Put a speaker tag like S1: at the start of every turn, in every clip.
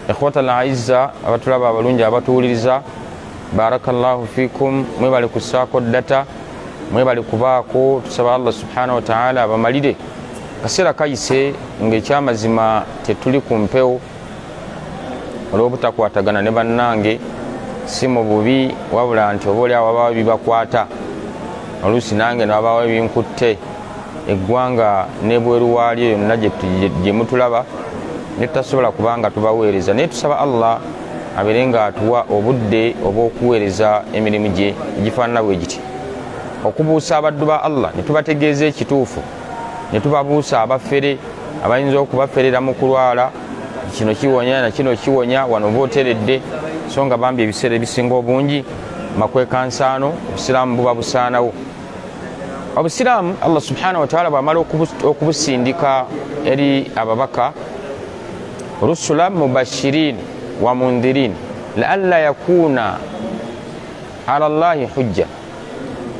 S1: ikhwata al-aizza abatulaba abalungi abatuwuliriza barakallahu fikum mwebale kusaako data mwebale kubaako tusaba Allah subhanahu wa ta'ala abamalire kaseera kayise ng'ekyamazima tetuli ku mpewo olw'obutakwatagana ne bannange si mu bubi wabula nti oba oli awo babawo bibakwata oluusi nange nababawo ebinkutte eggwanga n'ebweru waalyo yonna gye mutulaba ne tutasobola kubanga tubaweereza naye tusaba Allah abeere nga atuwa obudde obw'okuweereza emirimu gye egifaanana bwe giti okubuusa abaddu ba Allah ne tubategeeza ekituufu ne tubabuusa abafere abayinza okubaferera mu kulwala kino kiwonya na kino kiwonya wano booteredde so nga bambi ebiseera ebisinga obungi makwekansaano obusiraamu buba busaanawo obusiraamu Allah subhanahu wa ta'ala bw'amala okubusindika eri ababaka rusula mubashirin wa mundhirin la'alla yakuna ala Allahi hujja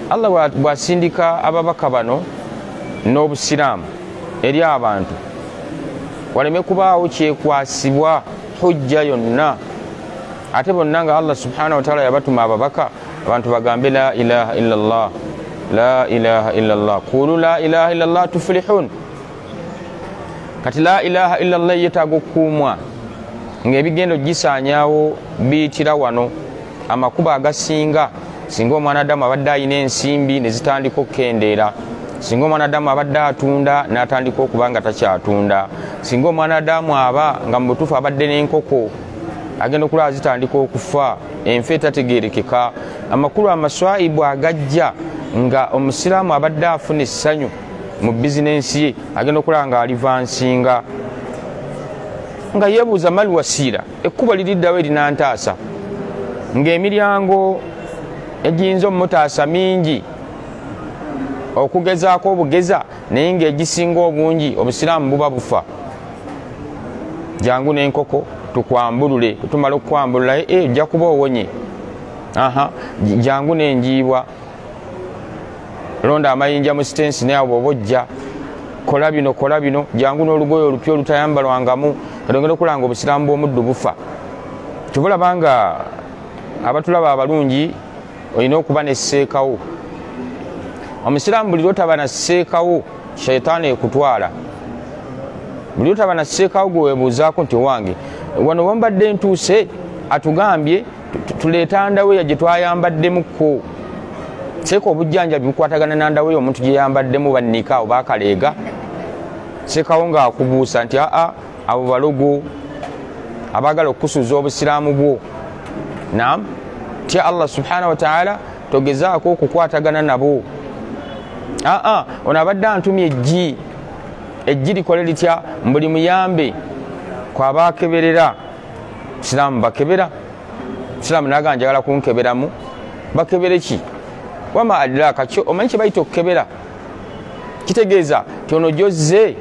S1: Allah bw'asindika ababaka bano n'obusiraamu eri abantu waleme kubaawo kyekwasibwa hujja yonna ate bonna nga Allah subhanahu wa ta'ala yabatuma ababaka abantu bagambe la ilaha illallah la ilaha illallah qulu la ilaha illallah tuflihun kati la ilaha illallah yetaaga okukuumwa ng'ebigendo gisaanyaawo biyitira wano amakuba agasinga singa omwanadamu abadde ayina ensimbi ne zitandika okukendeera singa omwanadamu abadde atunda n'atandika okuba nga takyatunda singa omwanadamu aba nga mu butuufu abadde n'enkoko agenda okulaba zitandika okufa enfa etategeerekeka amakulu amaswaibu agajja nga omusiraamu abadde afuna essanyu mu bizinensi ye agenda okulaba nga alivansinga nga yeebuuza mali wasiira ekkubo liriddawo erinantaasa ng'emiryango egiyinza omutaasa mingi okugezaako obugeza naye ng'egisinga obungi obusiraamu buba bufa jangu n'enkoko tukwambulule tutumala okukwambulula ojja kuba owonye jangu n'enjiibwa londa amayinja mu sitensi naye bw'oba ojja kola bino jangu n'olugoye olupya olutayambalwangamu katongera okulanga obusiraamu bw'omuddu bufa tubulaba nga abatulaba abalungi olina okuba nesseekawo omusiraamu buli lwotaba nasseekawo shaitaani ekutwala buli lwotaba nasseekawo gwe weebuuzaako nti wange wano wambadde ntuuse atugambye tuleeta ndaweya gye twayambaddemukko seeka obujjanjabi bukwatagana nandaweya omuntu gye yambaddemu bannika oba akaleega seekawo ng'akubuusa nti abo balogo abaagala okusuuza obusiraamu bwo naam tya Allah subhanahu wa ta'ala togezaako okukwatagana nabo ono abadde antumye eggi likole litya mbuli muyambe kwabakeberera siraamu bakebera siraamu naga njagala kunkeberamu bakebere ki wama adraka kyo omanyi kye bayita okukebera kitegeeza ti ono gyozze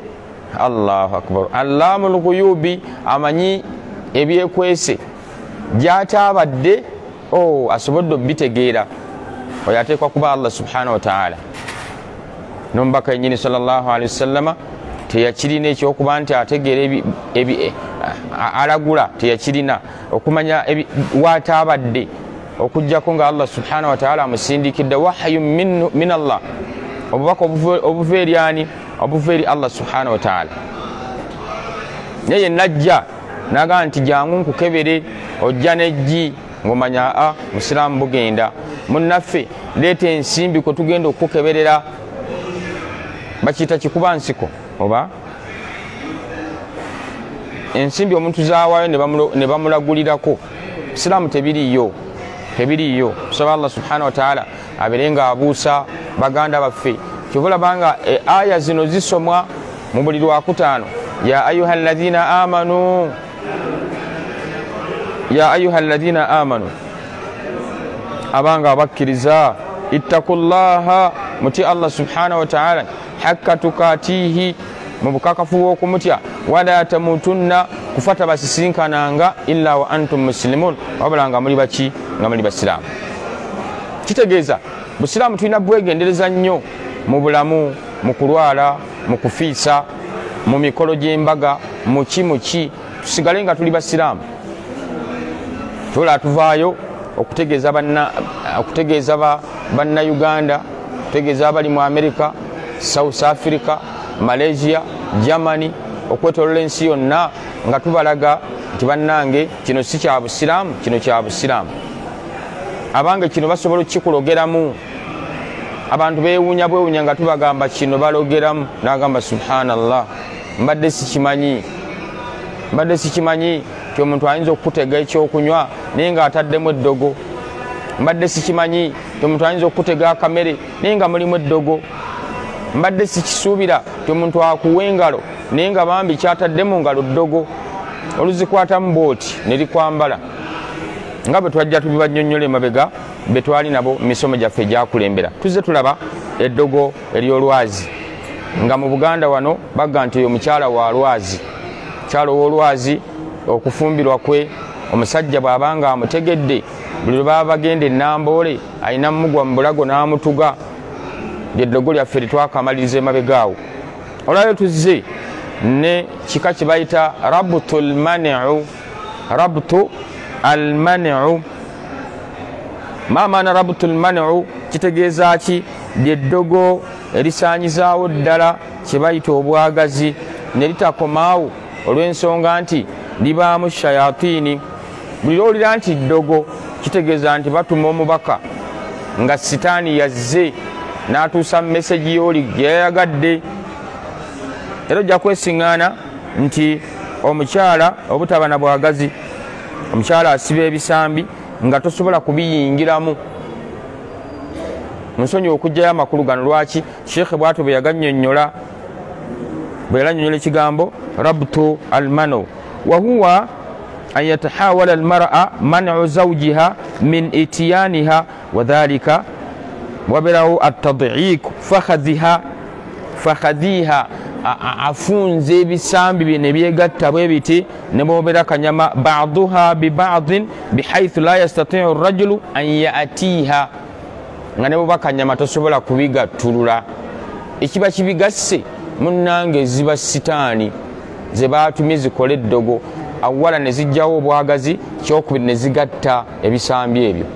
S1: Allahu akbar allamul ghuyubi amanyi ebyekwese gyataabadde asobodde obitegeera oyo ateekwa kuba Allah subhanahu wa ta'ala n'omubaka yennyini sallallahu alaihi wasallama teyakirina ekyokuba nti ategeera alagula teyakirina okumanya waataabadde okujjako nga Allah subhanahu wa ta'ala amusindikidde wahyu min Allah obubaka obuva eri ani obuva eri Allah subhanahu wa ta'ala naye najja naga nti jangu nkukebere ojja nejji ng'omanya musiraamu bugenda munnaffe leeta ensimbi kwe tugenda okukukeberera bakiyita kikuba nsiko oba ensimbi omuntu zaawaayo ne bamulagulirako siraamu tebiriyo tusaba Allah subhanahu wa ta'ala abeere nga abuusa baganda baffe kyobulabanga aya zino zisomwa mu buli lwakutaano ya ayuha alladhina amanu abanga abakkiriza ittaqullaha muti Allah subhanahu wa ta'ala hakka tukatihi mu bukakafu bw'okumutya wala tamutunna kufata basisinkananga illa wa antum muslimun wabula nga muli baki nga muli basiraamu kitegeeza busiraamu tulina bwegendereza nnyo mu bulamu mu kulwala mu kufiisa mu mikolo gy'embaga muki tusigale nga tuli basiraamu. Tola tuvaayo okutegeeza bannayuganda, okutegeeza abali mu America, South Africa, Malaysia, Germany, okwetolola ensi yonna nga tubalaga nti bannange kino si kya busiraamu, kino kya busiraamu. Abange kino basobola okukikulogeramu. Abantu beewuunya bwewuunya nga tubagamba kino balogeramu, n'agamba subhanallah, mbadde sikimanyi ti omuntu ayinza okukutega ekyokunywa naye nga ataddemu eddogo. Mbadde sikimanyi ti omuntu ayinza okukutega akamere naye nga mulimu eddogo. Mbadde sikisuubira ti omuntu akuwa engalo naye nga bambi kyataddemu ngalo ddogo. Oluzikwatamu booti ne likwambala. Nga bwe twajja tubibannyonnyola emabega be twali nabo mu misomo gyaffe egyakulembera. Tuzze tulaba eddogo ery'olwazi nga mu Buganda wano bagga nti oyo mukyala wa lwazi. Mukyala w'olwazi okufumbirwa kwe omusajja bw'abanga amutegedde buli lwe baba bagenda Namboole ayina mugwa mu bulago n'amutuga. Lyeddogo lyaffe litwakamaliriza emabega awo. Olwayo tuzze ne kika kye bayita rabtul almani'u. Maamaana rabtul mani'u kitegeeza ki? Lyeddogo erisaanyizaawo ddala kye bayita obwagazi ne litakomaawo olw'ensonga nti libaamu shayatini. Buli lw'olira nti ddogo kitegeeza nti batuma omubaka nga sitaani yazze n'atuusa meseji y'oli gyeyayagadde. Era ojja kwesiŋŋaana nti omukyala obutaba na bwagazi, omukyala asiba ebisambi nga tosobola kubiyingiramu. Nsonyiwa okugyayo amakulu gano. Lwaki? Sheekhe bw'atyo bwe yagannyonnyola, bwe yalannyonnyola ekigambo rabtu almano wa huwa an yatahawala almar'a man'u zawjiha min itiyaniha wa dhalika waberawo atad'iku fakhadhiha afunze ebisambi bye ne byegatta bwe biti ne boobera kanyama ba'duha bi ba'din bihaythu la yastati'u ar-rajulu an ya'tiha, nga ne boba kanyama tosobola kubigattulula. Ekiba kibigasse munnange ziba sitaani ze baatumye zikole eddogo, awala ne zijjawo obwagazi, kyokubiri ne zigatta ebisambi ebyo.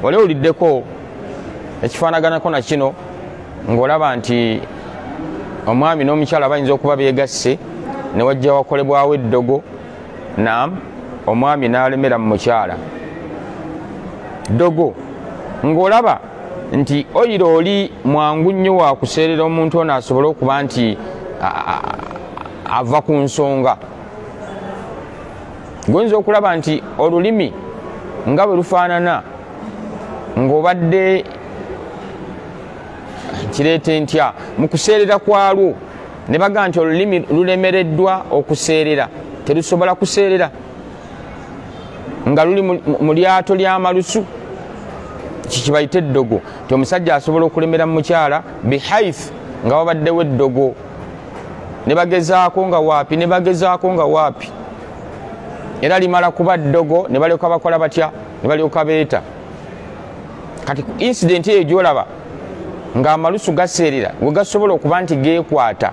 S1: Wali owuliddeko ekifaanaganako na kino ng'olaba nti omwami n'omukyala bayinza okuba beegasse ne wajja wakolebwawo eddogo, naam, omwami n'alemera mu mukyala. Ddogo ng'olaba nti oyira oli mwangu nnyo wa kuseerera omuntu ono asobole okuba nti ava ku nsonga. Goyinza okulaba nti olulimi nga bwe lufaanana ng'obadde kireete ntya mu kuseerera kwalwo, ne baga nti olulimi lulemereddwa okuseerera, terusobola kuseerera nga luli mu lyato ly'amalusu. Kikibayita eddogo. Ti omusajja asobola okulemera mu mukyala bihaythu nga wabaddewo eddogo, ne bagezaako nga waapi, ne bagezaako nga waapi, era limala kuba ddogo ne balyoka bakola batya, ne balyoka beeta. Kati incident eyo gy'olaba ng'amalusu gaseerera we gasobola okuba nti geekwata,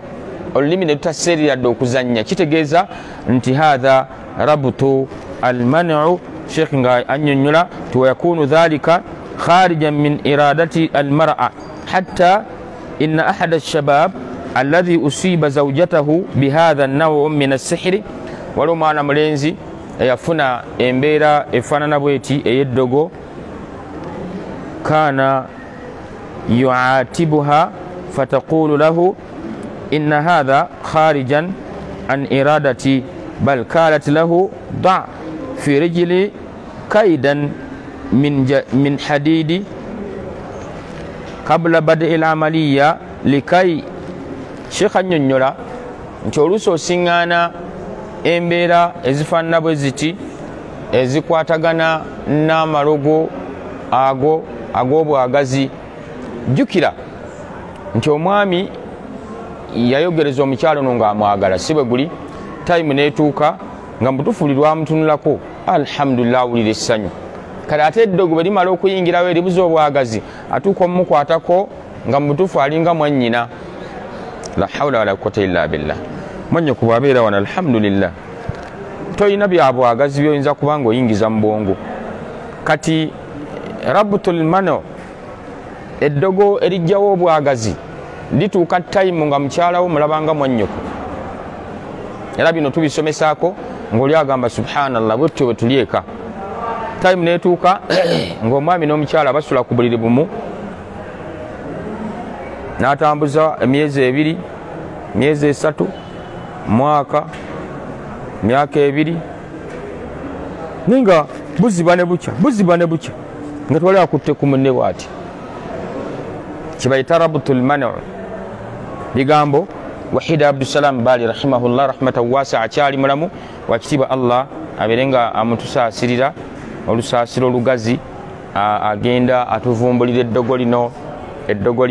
S1: olulimi ne lutaseerera dde okuzannya, kitegeeza nti haadha rabtu almani'u. Sheikh nga annyonnyola ti wayakunu dhalika kharijan min iradati almar'a hatta inna ahada alshabab alladhi usiba zawjatahu bihadha an-naw' min as-sihr. Waliwo omwana mulenzi eyafuna embeera efaanana bweti ey'eddogo, kana yu'atibuha fataqulu lahu inna hadha kharijan an iradati bal kalat lahu da' fi rijli kaidan min hadidi qabla bad'i al-amaliya likay. Sheikh annyonnyola nti oluusi osiŋŋaana embeera ezifaanana bwe ziti ezikwatagana n'amalogo ago ag'obwagazi. Jjukira nti omwami yayogereza omukyalo ono ng'amwagala, si bwe guli. Tayimu n'etuuka nga mutuufu lwamutunulako, alhamdulillah, awulira essanyu. Kale ate eddogo bwe limala okuyingirawo eribuza obwagazi, atuuka omumukwatako nga mutuufu alinga mwannyina. La hawla wala quwwata illa billah. mwannyoko bwabeera wano alhamdulillah toyina byabwagazi byoyinza kuba nga oyingiza mu bwongo kati rabutul mano eddogo erijjawo obwagazi lituuka time nga mukyalawo mulabanga mwannyoko era bino tubisomesaako ng'oli agamba subhanallah bwetyo bwe tuli eka time neetuuka ng'omwami n'omukyala basula ku buliri bumu n'atambuza emyezi 2 myezi 3 mwaka myaka 2 ninga buziba ne bukya nga twali akutte ku munne bw'ati kibayita rabutul manu bigambo wahida abdusalam bali rahimahullah rahmatan wasi'a akyali mulamu wakitiibwa allah abeerenga amutusaasirira olusaasiro olugazi agenda atuvumbulira eddogo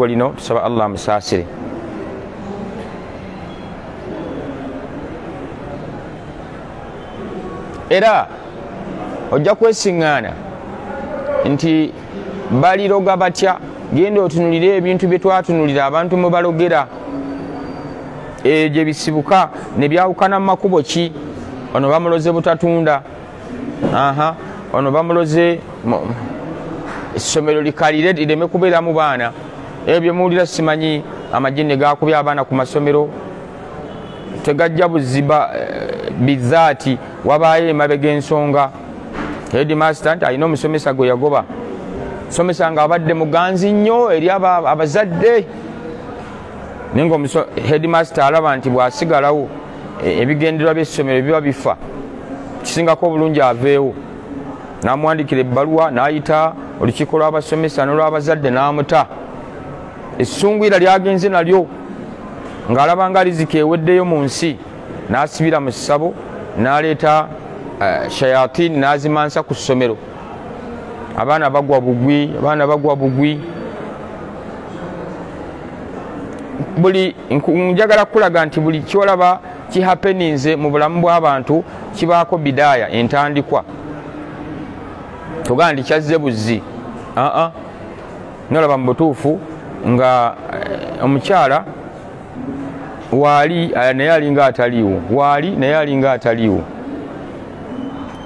S1: lino tusaba allah amusaasire era ojja kwesiŋŋaana nti baliroga batya genda otunulire ebintu bye twatunulira abantu mwe balogera gye bisibuka ne byawukana mu makubo ki ono bamuloze butatunda ono bamuloze essomero likalire lireme kubeeramu baana ebyo muwulira simanyi amajini gakubya abaana ku masomero tegajja buziba bizaati wabaayo emabega ensonga headmaster nti alina omusomesa gwe yagoba somesa nga abadde muganzi nnyo eri abazadde naye nga headmaster alaba nti bw'asigalawo ebigendererwa by'essomero biba bifa kisingako obulungi aveewo n'amuwandikira ebbaluwa n'ayita olukiiko lw'abasomesa n'olw'abazadde n'amuta essungwira lyagenze nalyo ng'alaba nga riziki eweddeyo mu nsi n'asibira mu ssabo n'aleeta shayatini n'azimansa ku ssomero abaana bagwa bugwi buli njagala kulaga nti buli kyolaba kihapeninze mu bulamu bw'abantu kibaako bidaaya entandikwa togaa ndi kyazze buzzi nolaba mu butuufu nga omukyala waali naye alinga ataliiwo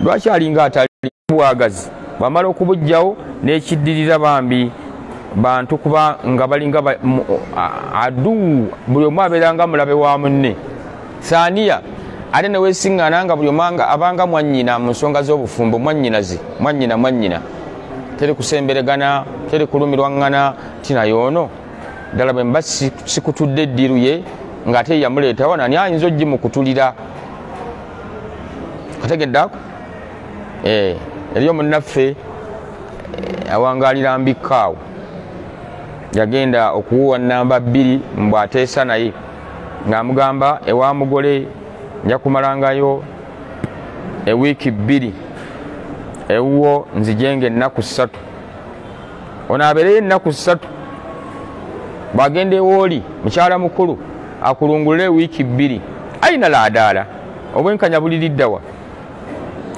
S1: lwaki alinga ataliiwo bwagazi bamala okubujjawo n'ekiddirira bambi bantu kuba nga balinga adu buli omu abeeranga mulabe wa munne saaniya ate ne weesiŋŋaana nga buli omanga abanga mwannyina mu nsonga z'obufumbo mwannyina teri kusemberegana teri kulumirwaŋŋana tinaye ono ddala bwe mba sikutudde eddiru ye ng'ate yamuleetawo nani ayinza ogimukutulira kategeddeako eriyo munnaffe awangalira mbikkaawo yagenda okuwuwa namba 2 mbw'ateesa naye ng'amugamba ewa mugole nja kumalangayo ewiiki 2 ewuwo nzijenge ennaku 3 ono abeereyo ennaku 3 bw'agenda ewooli mukyala mukulu akulungulira ewiiki 2 ayina laadaala obwenkanya buliriddawa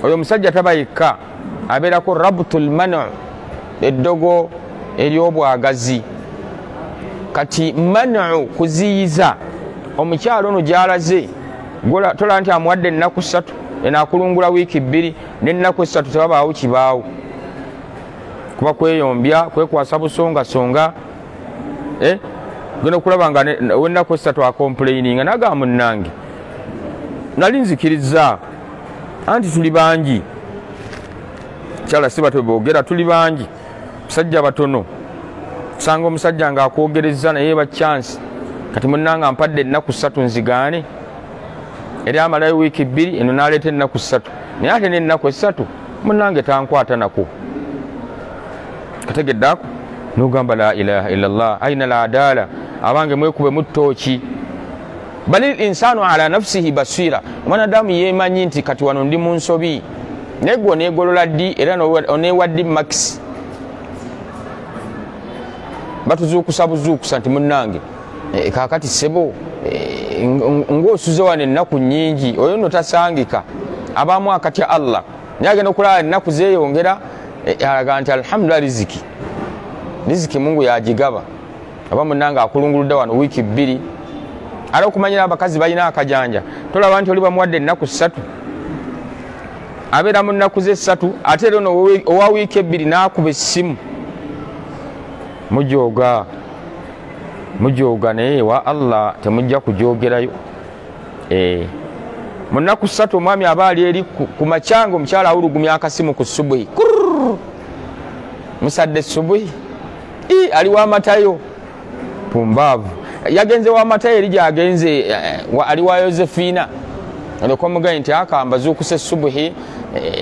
S1: oyo omusajja taba yekka abeerako rabutul manu eddogo ery'obwagazi kati manu kuziyiza omukyalo ono gy'alaze tola nti amuwadde ennaku 3 enaakulungula wiiki 2 n'ennaku 3 tewabaawo kibaawo kuba kweyombya kwekwasa busongasonga genda okulaba nga w'ennaku 3 akomplaininga naga munnange nali nzikiriza anti tuli bangi kyala siba tweboogera tuli bangi musajja batono kusanga omusajja nga akwogereza naye ba chance kati munnanga mpadde ennaku 3 nzigaane eri amalayo wiiki 2 eno n'aleeta ennaku 3 naye ate n'ennaku 3 munnange tankwata nako kategeddeako n'ogamba la ilaha illallah aina la adaala abange mwekube mu ttooki balil insanu ala nafsihi basira mwanadamu yemanyi nti kati wano ndi mu nsobi naye gwe oneegolola ddi era oneewa ddi max batuzuukusa buzuukusa nti munnange kaakati sebo ng'osuze wano ennaku nnyingi oyo nno tasangika abaamu akatya allah naye agenda okulaba ennaku zeeyongera alaga nti alhamdulillah riziki mungu yagigaba aba munnange akulunguludde wano wiiki 2 ala okumanyira abakazi balina akajanja tolaba nti oli bamuwadde ennaku 3 abeera mu nnaku ze 3 ate era ono owa wiiki 2 n'akuba essimu mujooga naye wa Allah temujja kujoogerayo mu nnaku 3 omwami aba ali eri ku makyanga omukyala awulugumya akasimu ku subuhi musadde subuhi ali w'amatayo pumbaavu yagenze w'amatayo eri gyagenze ali wa Yosefiina olwokomugaye nti akamba zuukuse subuhi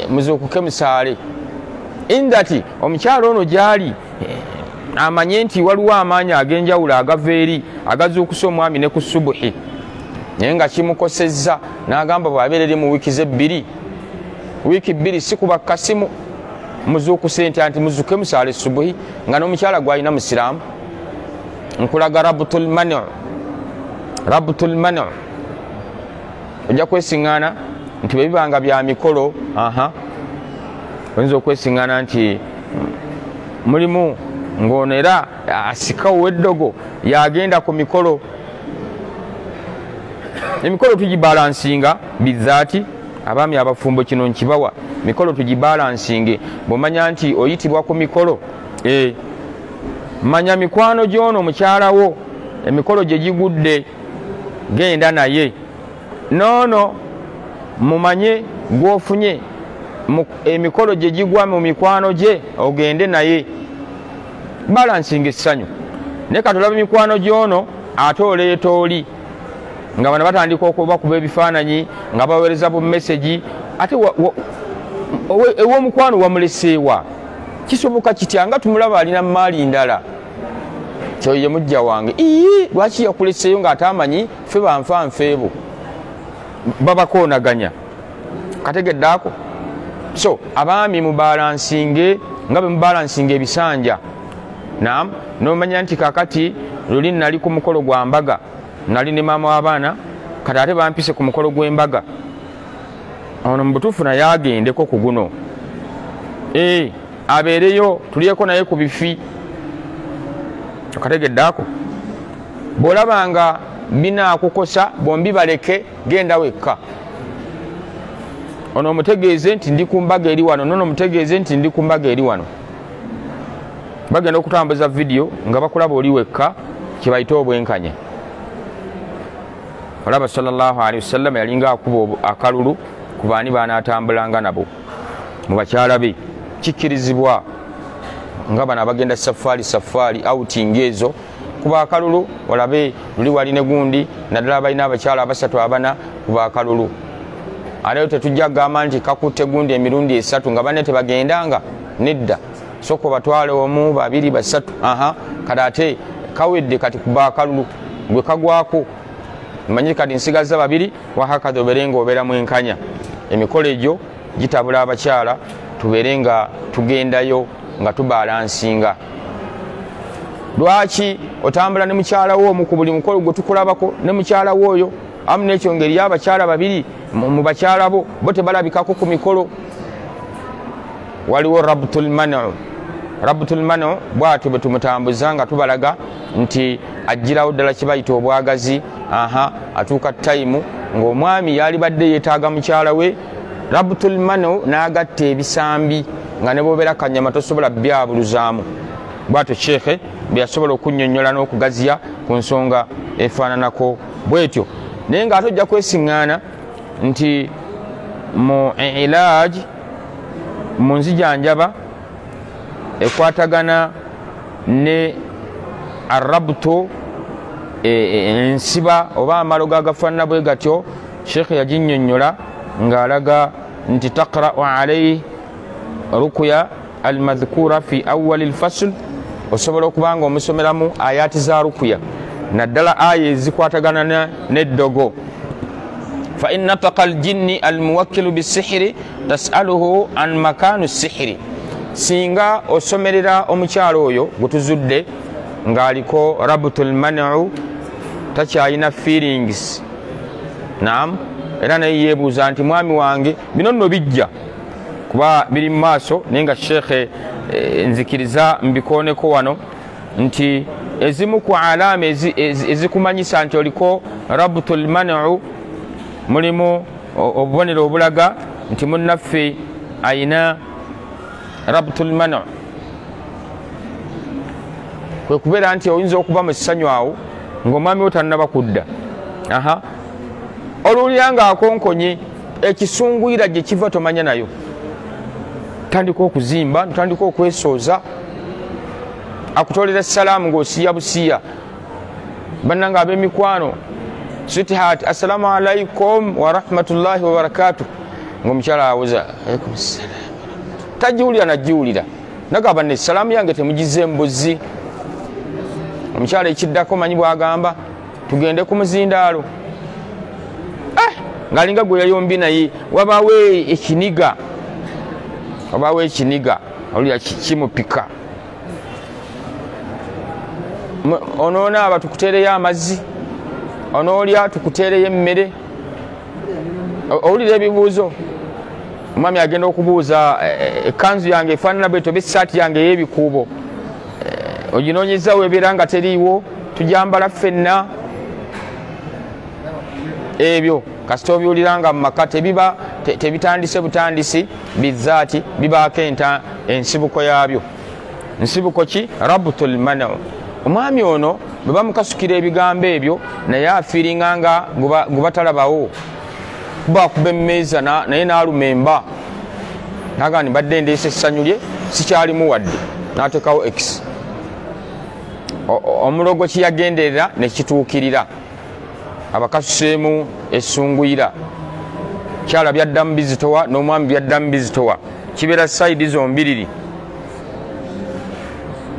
S1: muzuukuke musaale indati omukyala ono gyali amanye nti waliwo amaanyi ag'enjawulo agava eri agazuukusa omwami ne ku subuhi naye nga kimukosezza n'agamba bw'abeerere mu wiiki ze 2 wiiki 2 si kuba kasimu muzuukuse nti muzuuke musaale subuhi nga n'omukyala gwalina musiraamu nkulaga rabutul manu ojja kwesiŋŋaana nti bwe bibanga bya mikolo oyinza okwesiŋŋaana nti mulimu ng'ono era asikawo eddogo yagenda ku mikolo emikolo tugibalansinga bizaati abaami abafumbo kino nkibawa mikolo tugibalansinge bw'omanya nti oyitibwa ku mikolo manya mikwano gy'ono mukyalawo emikolo gye gigudde genda naye noono mumanye gw'ofunye emikolo gye gigwa mu mikwano gye ogende naye balansinga essanyu naye katolaba mikwano gy'ono ate oleeta oli nga bano batandika okubakuba ebifaananyi nga baweereza bu message ate ew'omukwano wamuleseewa kisoboka kitya nga tumulaba alina maali ndala kyoye mujja wange lwaki yakuleseeyo ng'atamanyi ffe banfanfeebo babakoonaganya kategeddaako so abaami mubalansinge nga bwe mubalansinga ebisanja naam nomanya nti kakati luli nali ku mukolo gwa mbaga nali ne maama w'abaana kati ate bampise ku mukolo gw'embaga ono mu butuufu naye agendeko ku guno abeereyo tulyeko naye ku bifi okategeddaako bw'olabanga binaakukosa bombi baleke genda wekka ono omutegeeze nti ndi ku mbaga eri wano nono omutegeeze nti ndi ku mbaga eri wano bagenda okutambuza vidiyo nga bakulaba oli wekka kibayite obwenkanya olaba sallallahu alaihi wasallam yalinga akuba akalulu ku baani baanaatambulanga nabo mu bakyala be kikkirizibwa nga bano abagenda safaari outing ezo kuba akalulu olabe luli wali ne gundi naddala balina abakyala 3 4 kuba akalulu aleero tetujja kugamba nti kakutte gundi emirundi 3 nga banne tebagendanga nedda soko batwale 1 2 3 kati ate kawedde kati kuba akalulu gwe kagwako mmanyi kati nsigaza 2 wahakadha obeerenga obeera mwenkanya emikolo egyo gitabula abakyala tubeerenga tugendayo nga tubalansinga lwaki otambula ne mukyala wo mu buli mukolo gwe tukulabako ne mukyala wo oyo amu n'ekyo ngeri y'abakyala 2 mu bakyala bo tebalabikako ku mikolo waliwo rabutul manu bwatyo bwe tumutambuza nga tubalaga nti ajjirawo ddala kibayita obwagazi atuuka tayimu ng'omwami yali badde yeetaaga mukyala we rabutul manu n'agatta ebisambi nga ne bobeera kanyama tosobola byabuluzaamu bwatyo sheekhe bwe yasobola okunnyonnyola n'okugaziya ku nsonga efaananako bwetyo naye ng'ate ojja kwesiŋŋaana nti mu ilaaji mu nzijanjaba ekwatagana ne arabuto ensiba oba amalogo agafaanana bwe gatyo sheekhe yaginnyonnyola ng'alaga nti taqra'u alayhi rukuya almadhkura fi awwal alfasl osobola okuba nga omusomeramu ayaati za rukuya naddala aya ezikwatagana n'eddogo fa in nataqa aljinni almuwakkilu bisihiri tasaluhu an makanu sihiri singa osomerera omukyalo oyo gutuzudde ng'aliko rabutul manu takyalina feelings naam era naye yeebuuza nti mwami wange bino nno bijja kuba biri mu maaso naye nga sheekhe nzikiriza mbikooneko wano nti ezimu ku alama ezikumanyisa nti oliko rabtul man'u mulimu obubonero obulaga nti munnaffe ayina rabtul man'u kwe kubeera nti oyinza okuba mu kisanyu awo ng'omwami wo tannaba kudda oluwulira ng'akonkonye ekisunguyira gye kiva tomanya nayo tandika okuzimba tandika okwesooza akutolera salaamu ng'osiya busiya bannanga ab'emikwano sweetheart assalamu alaikum wa rahmatullahi wa barakatuh ng'omukyala awoza alaikum salam tajiwulira najiwulira nagamba ne salaamu yange temugize mbuzi omukyala ekiddako manyi bwagamba tugende ku muzindaalo ng'alinga gwe yayombi naye wabaawo ekiniga olya kimupika ononaaba tukuteereyo amazzi onoolya tukuteereyo emmere owulira ebibuuzo omwami agenda okubuuza ekanzu yange efaanana bwe toba essaati yange ey'ebikuubo oginoonyeza weebeera nga teriiwo tujambala ffenna ebyo kasita obiwuliranga mu maka tebiba tebitandise butandisi bizaati bibaako ensibuko yaabyo nsibuko ki rabtul man'u omwami ono bwe bamukasukira ebigambo ebyo naye afiiringa nga guba talabawo kuba akuba emmeeza naye n'alumemba naga ni badde ndeesa essanyu lye sikyalimu wadde n'ateekawo x omulogo kiyagenderera nekituukirira abakasuseemu essunguyira kyala byaddamu bizitowa n'omwami byaddamu bizitowa kibeera saidi zombiriri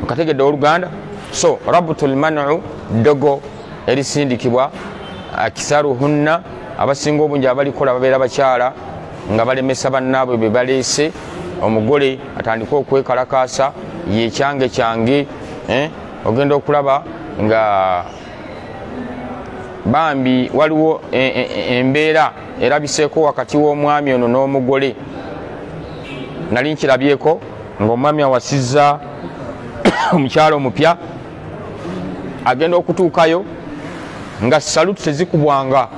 S1: okategedde oluganda so rabtul man'u dogo erisindikibwa akisaruhunna abasinga obungi abalikola babeera bakyala nga balemesa bannaabwe be baleese omugole atandika okwekalakaasa yekyange ogenda okulaba nga bambi waliwo embeera erabiseeko wakati w'omwami ono n'omugole nali nkirabyeko ng'omwami awasizza omukyalo omupya agenda okutuukayo nga saluti tezikubwanga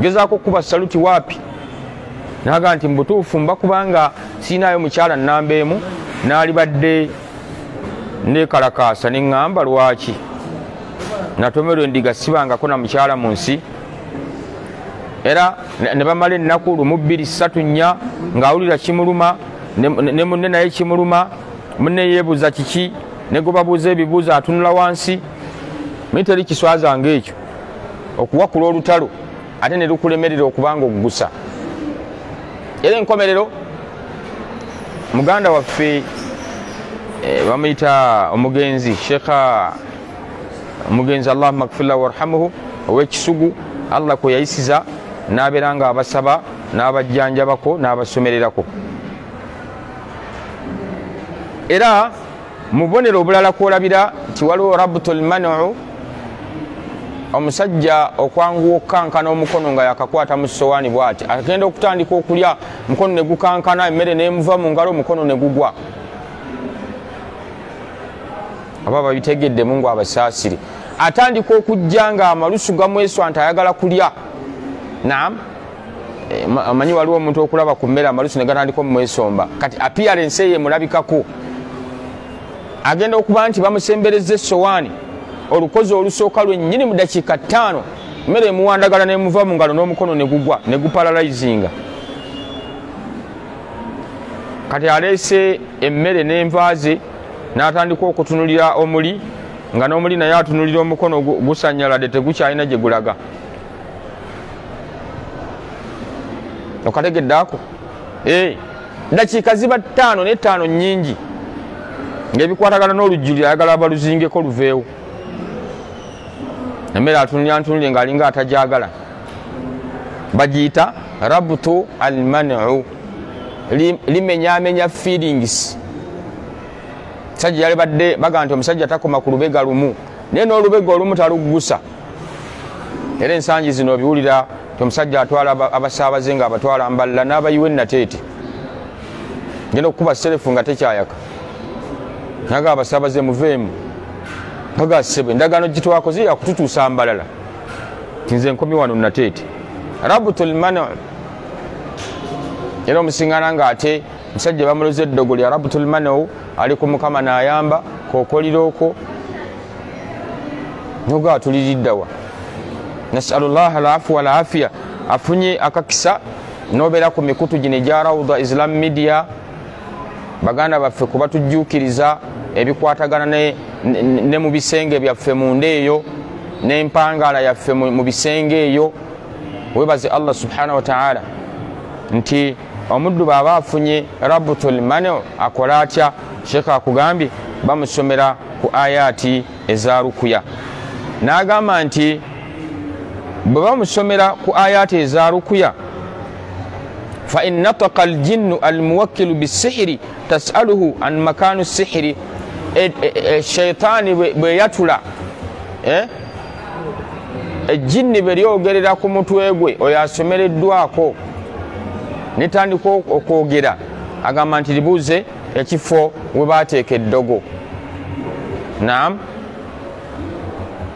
S1: gezaako okuba saluti waapi naga nti mubutuufu mbakubanga siinayo mukyala nnamba emu naali badde nekalakaasa neŋŋamba lwaki natomerwa endiga sibangako na mukyala mu nsi era ne bamala ennaku lumu 2 3 4 ng'awulira kimuluma ne munne naye kimuluma munne yeebuuza kiki ne gwe babuuza ebibuuzo atunula wansi naye teri kiswazanga ekyo okuwakula olutalo ate ne lukulemerera okubanga okugusa era enkomerero muganda waffe bamuyita omugenzi sheekha omugenzi allahumma gfirlahu warhamuhu ow'ekisugu allah kwe yayisiza n'abeera nga abasaba n'abajjanjabako n'abasomererako era mu bubonero obulala kwolabira nti waliwo rabtul man'u omusajja okwanguwa okukankana omukono nga yakakwata mu sowaani bw'ati agenda okutandika okulya mukono ne gukankana emmere n'emuva mu ngalo omukono ne gugwa aba babitegeddemu ngu abasaasire atandika okujja nga amalusu gamweswa nti ayagala kulya naam amanyi waliwo omuntu okulaba ku mmere amalusu ne gatandika omumwesomba kati appearance ye mulabikako agenda okuba nti bamusembereza essowaani olukozi olusooka lwennyini mu dakiika 5 mmere emuwandagala nemuva mu ngalo n'omukono ne gugwa ne gupalalizinga kati aleese emmere n'envaaze n'atandika okutunulira omuli nga n'omuli naye atunulira omukono gusanyaladde tegukyalina gye gulaga okategeddeako dakiika ziba 5 ne 5 nnyingi ng'ebikwatagana n'olujjuliro ayagala baluzingeko luveewo emmere atunulira ng'alinga atajagala bagiyita rabtu al man'u limenyamenya feelings sajja yali badde baga nti omusajja takoma ku lubega lumu naye n'olubega olumu taluggusa era ensangi zino obiwulira ti omusajja atwala abasaabaze nga abatwala mballa n'abayiwa ennateete genda okukuba serefu nga tekyayaka naga abasaabaze muveemu pagasebwe endagaano gitwakoze yakututuusa mbalala tinze nkomi wano nateete rabutul manu era omusiŋŋaana ng'ate musajja bamuloza eddogo lya rabutul manu ali ku mukama n'ayamba kookolirooko noga atuliriddawa nasalu llaha alafu walafiya afunye akakisa nobeera ku mikutu gino egya rawda islam media baganda baffe kuba tujjuukiriza ebikwatagana ne mu bisenge byaffe munda eyo n'empangala yaffe mu bisenge eyo webaze allah subhanahu wa ta'ala nti omuddu baba afunye rabutul manu akola atya sheekh akugambye bamusomera ku ayati eza rukuya n'agamba nti bwe bamusomera ku ayati eza rukuya fa in nataqa aljinnu almuwakkilu bisihiri tasaluhu an makanu sihiri shaitaani bwe yatula ejjinni bwe lyogerera ku mutwe gwe oyo asomereddwako netandika okwogera agamba nti libuuze ekifo we bateeka eddogo naam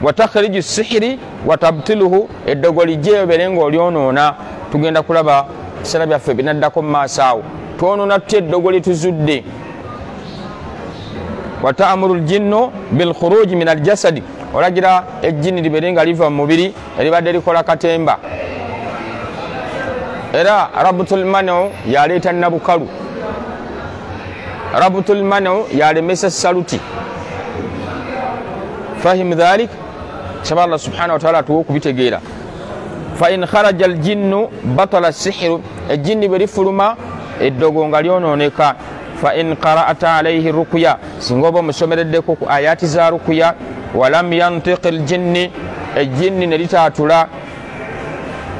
S1: watakhriju sihiri watabtiluhu eddogo lijjeyo bere ng'olyonoona tugenda kulaba ebiseera byaffe binaddako mu maaso awo twonoona tutya eddogo lituzudde wataamuru ljinnu bilkhuruji min aljasadi olagira ejjini libere nga liva mu mubiri eribadde likola katemba era rabutul manu yaleeta nabukalu rabutul manu yalemesa saluti fahim dhalik saba allah subhanahu wa ta'ala tuwo kubitegeera fa in kharaja aljinnu batala sihiru ejjini bwe lifuluma eddogo nga lyonooneka fa in qara'ata alayhi rukuya singa oba omusomereddeko ku ayati za rukuya walam yantiq aljinni ejjini ne litaatula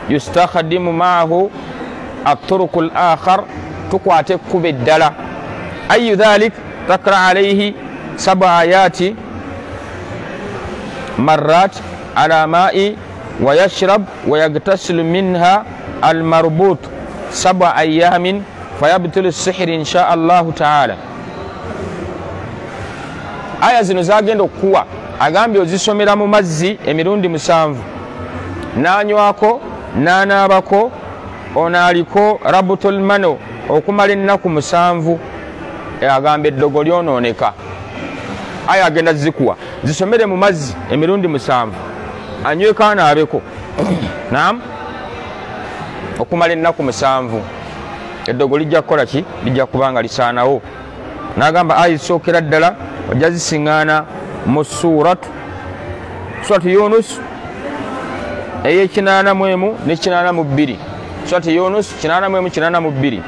S1: yustakhdimu maahu aturuku alakhar tukwate ekkuba eddala ayu dhalik takra alayhi saba ayati marrat ala ma'i ويشرب ويغتسل منها المربوط 7 أيام فيبطل السحر إن شاء الله تعالى aya zino zagenda okuwa agambye ozisomera mu mazzi emirundi 7 nanywako nanaabako onaaliko rabutul manu okumala ennaku 7 agambye eddogo lyonooneka aya agenda zikuwa zisomere mu mazzi emirundi 7 anyweko anaabeko naam okumala ennaku 7 eddogo lijja kukola ki lijja kubanga lisaanawo n'agamba aya zisookera ddala ojja zisiŋŋaana mu suratu yunus ey'ekinaanamu ne 82 suratu yunus 82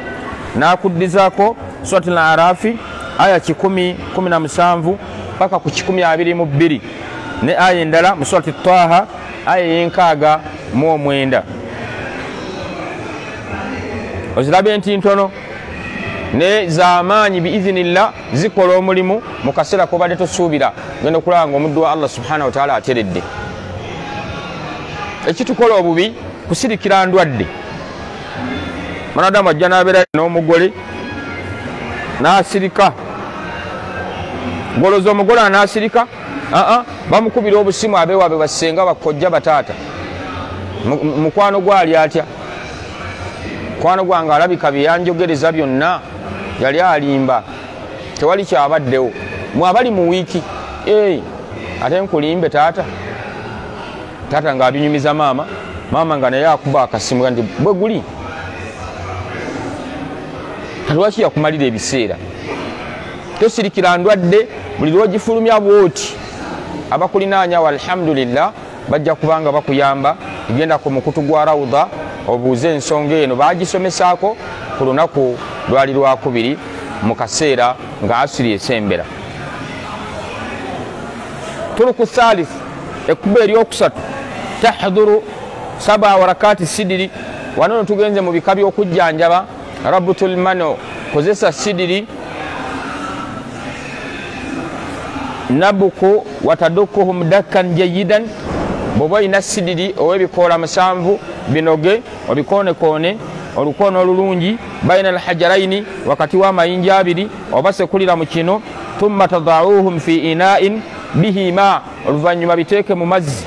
S1: n'akuddizaako suratu al-arafi aya 17 paka ku 22 ne aya endala mu suratu taha aya y'enkaaga mu 9 ozirabye nti ntono ne zamaanyi biizinillah zikola omulimu mu kaseera kobadde tosuubira genda okulaba ng'omuddu wa allah subhanahu wa ta'ala ateredde ekitukola obubi kusirikira ndwadde mwanadamu ajja n'abeera n'omugole n'asirika ngoloza omugole anaasirika bamukubira obusimu abeewaabe basenga bakojja bataata mukwano gwali atya mukwano gwange alabika byeyanjogereza byonna yali alimba tewali kyabaddewo mwabali mu wiiki ate nkulimbe taata ng'abinyumiza maama nga naye akuba akasimu nti bwe guli lwaki yakumalira ebiseera tosirikira ndwadde buli lwogifulumya bwoti abakulinaanya walhamdulillah bajja kubanga bakuyamba igenda ku mukutu gwa rawda obuuze ensonga eno bagisomesaako ku lunaku lwali lwakubiri mu kaseera nga asiri esembera turuku thalith ekkuba eryokusatu tahduru 7 warakati sidiri wanono tugenze mu bika by'okujjanjaba rabutul manu kozesa sidiri nabuku watadukuhum dakkan jayidan bwoba olina sidiri ow'ebikoola 7 binoge obikoonekone olukoona olulungi baina alhajaraini wakati w'amayinja 2 oba sekulira mu kino thumma tadauhum fi ina'in bihi ma oluvanyuma biteeke mu mazzi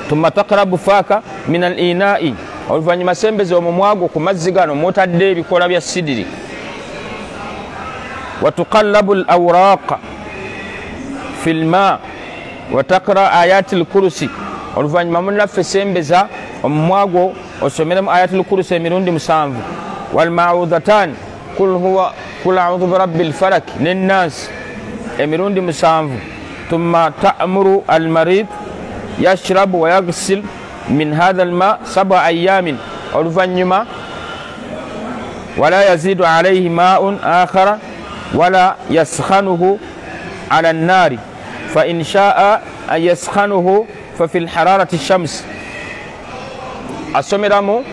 S1: thumma taqrabu faaka min al-ina'i oluvanyuma sembeza omumwago ku mazzi gano mutadde ebikola bya sidiri wa tuqallabu al-awraq fi al-ma wa taqra ayati al-kursi oluvanyuma munaffe sembeza omumwago osomeremu ayati al-kursi emirundi 7 wal ma'udhatan kul a'udhu bi rabbil falak lin-nas emirundi 7 thumma ta'muru al-marid yashrabu wa yaghsil min hadha al-ma 7 ayamin oluvanyuma wala yazidu alayhi ma'un akhara wala yaskhanuhu ala an-nari fa in sha'a an yaskhanuhu fa fi al-hararati ash-shams asomeramu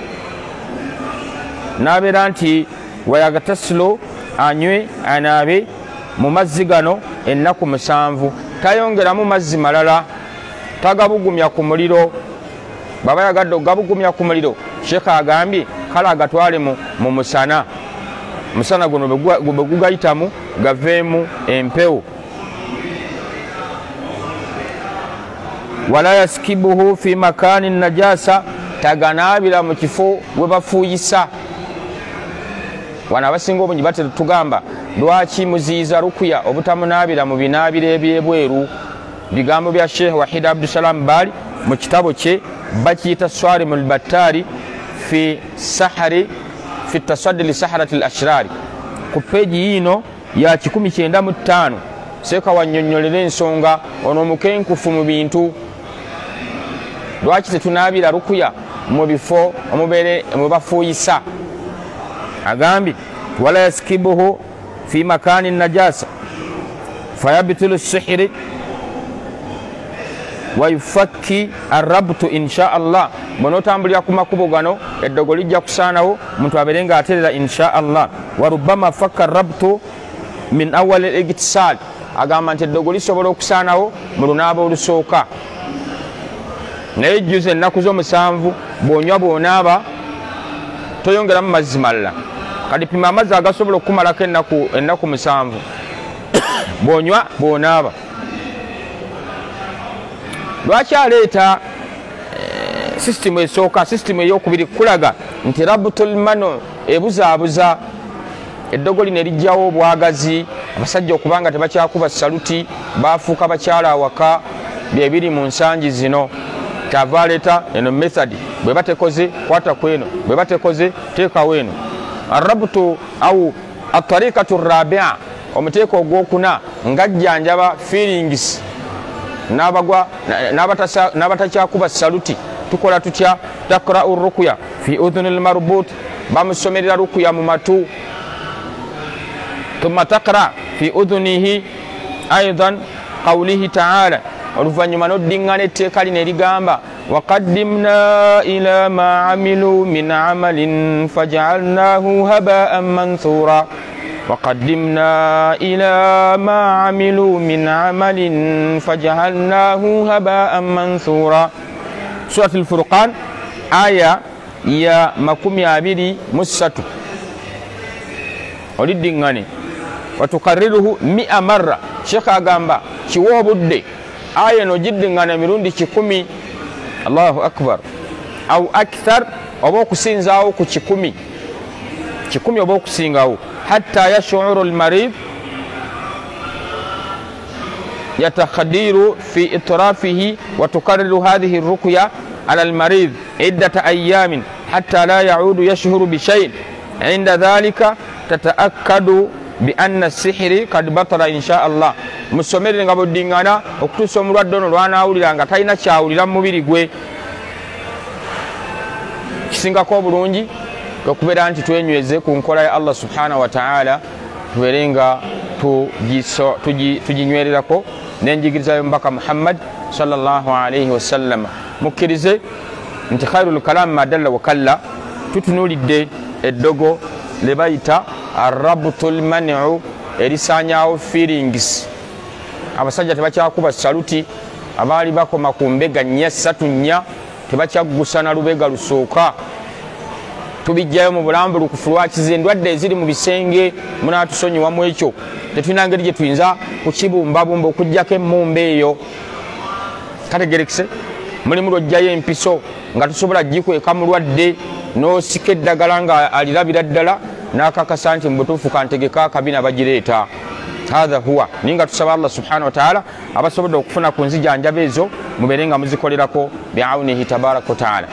S1: nabera nti wayagatasilu anywe anabe mu mazzi gano ennaku 7 tayongeramu mazzi malala tagabugumya ku muliro baba yagadde ogabugumya ku muliro shekha agambye kala agatwale mu musana musana guno begugayitamu gaveemu empewo wala yaskibuhu fi makani najasa taganabira mu kifo we bafuuyisa wana abasinga obungi batera tugamba lwaki muziiza rukuya obutamunabira mu binaabiro ebyebweru bigambo bya Sheikh Wahid Abdussalam Bali mu kitabo kye bakiyita Swarimul Battari fi sahari fi tasaddi li saharati al-ashrar ku peji yino ya 195 seka wannyonnyolera ensonga ono mukenkufu mu bintu lwaki tetunabira rukuya mu bifo omubere mu bafuuyisa agambye wala yaskibuhu fi makani najasa fayabtilu as-sihri wa yufakki ar-rabtu insha Allah monotambulira ku makubo gano eddogo lijja kusaanawo muntu aberenga aterera insha Allah wa rubbama fakka ar-rabtu min awwal al-igtisal agamba nti eddogo lisobola okusaanawo mu lunaaba olusooka naye juze ennaku zo7 bwonywa bwonaaba toyongeramu mazzi malala kati pima amazzi agasobola okukumalako ennaku 7 bwonywa bwonaaba lwaki aleeta sisitimu esooka sisitimu eyokubiri kulaga nti rabutul mano ebuzaabuza eddogo lino erijjawo obwagazi abasajja okubanga tebakyakuba saluti bafuuka bakyala awaka byebiri mu nsangi zino kyava aleeta eno method bwe batekoze kwata kweno bwe batekoze teekawo eno arabutu au atarikatu rabia omuteeko ogwokuna ngajjanjaba feelings nabagwa nabatakyakuba saluti tukola tutya takra'u ruqya fi udhunil marbut bamusomerera ruqya mu matu thumma taqra fi udhunihi aidan qawlihi ta'ala oluvanyuma noddingana etteeka lino erigamba waqaddimna ila ma amilu min amalin faj'alnahu haba'an manthura وقدمنا إلى ما عملوا من عمل فجعلناه هباء منثورا سورة الفرقان آية يا مكومي أبيري مساتو ولدنغاني وتكرره 100 مرة شيخ أغامبا شوه بدي آية نجدنغاني ميروندي شكومي الله أكبر أو أكثر وبوكو سينزاو كشكومي شكومي وبوكو سينزاو حتى يشعر المريض يتخدير في إطرافه وتكرر هذه الرقية على المريض عدة أيام حتى لا يعود يشعر بشيء عند ذلك تتأكد بأن السحر قد بطل إن شاء الله مسومر ngabo dingana okutusomulwa dono lwana awuliranga talina kyawulira mu mubiri gwe kisingako obulungi okubeera nti twenyweze ku nkola ya Allah subhanahu wa ta'ala tuberenga tuginywererako n'enjigiriza y'omubaka Muhammad sallallahu alayhi wa sallam mukkirize nti khairul kalam ma dalla wa kalla tutunulidde eddogo le bayita arrabtul man'u erisanyawo feelings abasajja tebakyakuba saluti abaali bakoma ku mbega 3 tebakyaggusana lubega lusooka tubijjayo mu bulambulukufu lwakize endwadde eziri mu bisenge munaatusonyiwamu ekyo tetulina ngeri gye tuyinza kukibumbabumba okugjako emmumba eyo kategerekese mulimu lwojjayo empiso nga tusobola gikweka mulwadde n'osika eddagala nga alirabira ddala n'akakasa nti mu butuufu kantegeka akabina bagireeta hatha huwa naye nga tusaba Allah subhanahu wa ta'ala abasobodde okufuna ku nzijanjaba ezo mubeere nga muzikolerako biawunihi tabaraka wa ta'ala.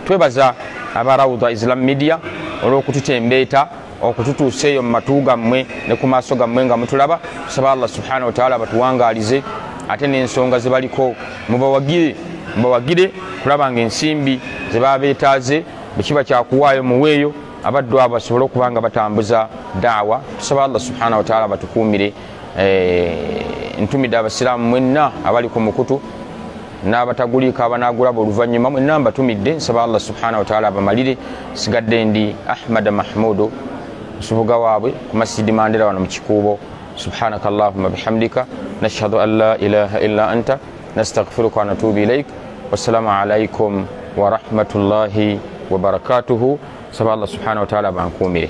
S1: Twebaza aba Rawda Islam Media olw'okututembeeta okututuusa eyo mu matu gammwe ne ku maaso gammwe nga mutulaba. Tusaba Allah subhanahu wa ta'ala batuwangaalize ate n'ensonga ze baliko mubawagire kulaba nga ensimbi ze baba beetaaze bwe kiba kyakuwaayo muweeyo abaddu abo basobole okuba nga batambuza daawa. Tusaba Allah subhanahu wa ta'ala batukuumire. Ntumidde abasiraamu mwenna abali ku mukutu n'abataguliika abanaagulaba oluvannyuma mwenna mbatumidde. Nsaba Allah subhanahu wa ta'ala abamalire. Sigadde ndi Ahmad Mahmudu musubuga waabwe ku Masjidi Mandela wano mu Kikuubo. Subhanaka Allahumma bihamdika nashhadu an la ilaha illa anta nastaghfiruka wa natubu ilaik. Wassalamu alaikum wa rahmatullahi wa barakatuhu. Saba Allah subhanahu wa ta'ala bankuumire.